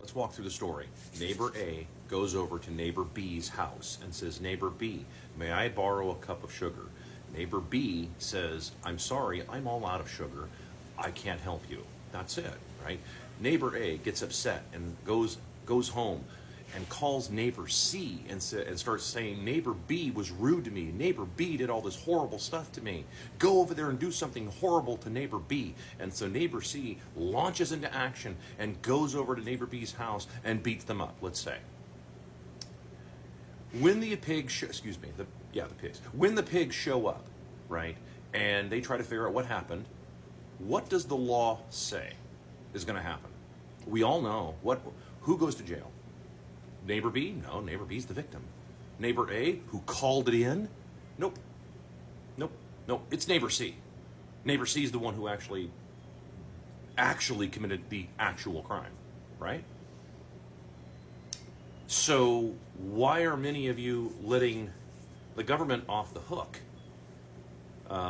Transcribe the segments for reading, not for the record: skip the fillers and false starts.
Let's walk through the story. Neighbor A goes over to neighbor B's house and says, neighbor B, may I borrow a cup of sugar? Neighbor B says, I'm sorry, I'm all out of sugar. I can't help you. That's it, right? Neighbor A gets upset and goes home and calls neighbor C and starts saying, neighbor B was rude to me. Neighbor B did all this horrible stuff to me. Go over there and do something horrible to neighbor B. And so neighbor C launches into action and goes over to neighbor B's house and beats them up, let's say. When the pigs, when the pigs show up, right, and they try to figure out what happened, what does the law say is going to happen? We all know who goes to jail. Neighbor B? No, neighbor B's the victim. Neighbor A, who called it in? Nope. It's neighbor C. Neighbor C is the one who actually committed the actual crime, right? So why are many of you letting the government off the hook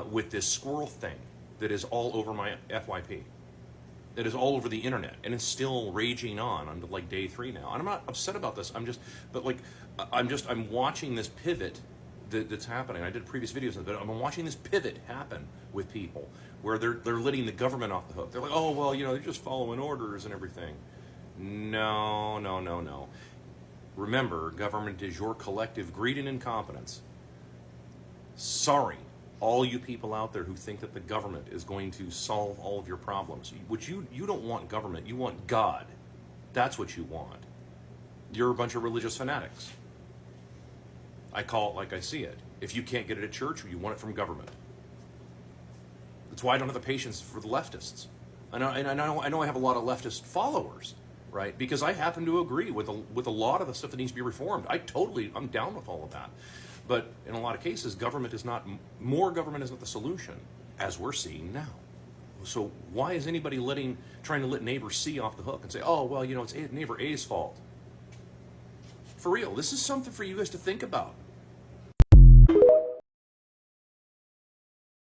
with this squirrel thing that is all over my FYP? That is all over the internet, and it's still raging on like day 3 now. And I'm not upset about this. I'm watching this pivot that's happening. I did previous videos on it, but I'm watching this pivot happen with people where they're letting the government off the hook. They're like, oh well, they're just following orders and everything. No. Remember, government is your collective greed and incompetence. Sorry. All you people out there who think that the government is going to solve all of your problems, which you don't want government, you want God. That's what you want. You're a bunch of religious fanatics. I call it like I see it. If you can't get it at church, you want it from government. That's why I don't have the patience for the leftists. I know I have a lot of leftist followers, right? Because I happen to agree with a lot of the stuff that needs to be reformed. I'm down with all of that. But in a lot of cases, more government is not the solution, as we're seeing now. So why is anybody trying to let neighbor C off the hook and say, oh, well, it's neighbor A's fault? For real, this is something for you guys to think about.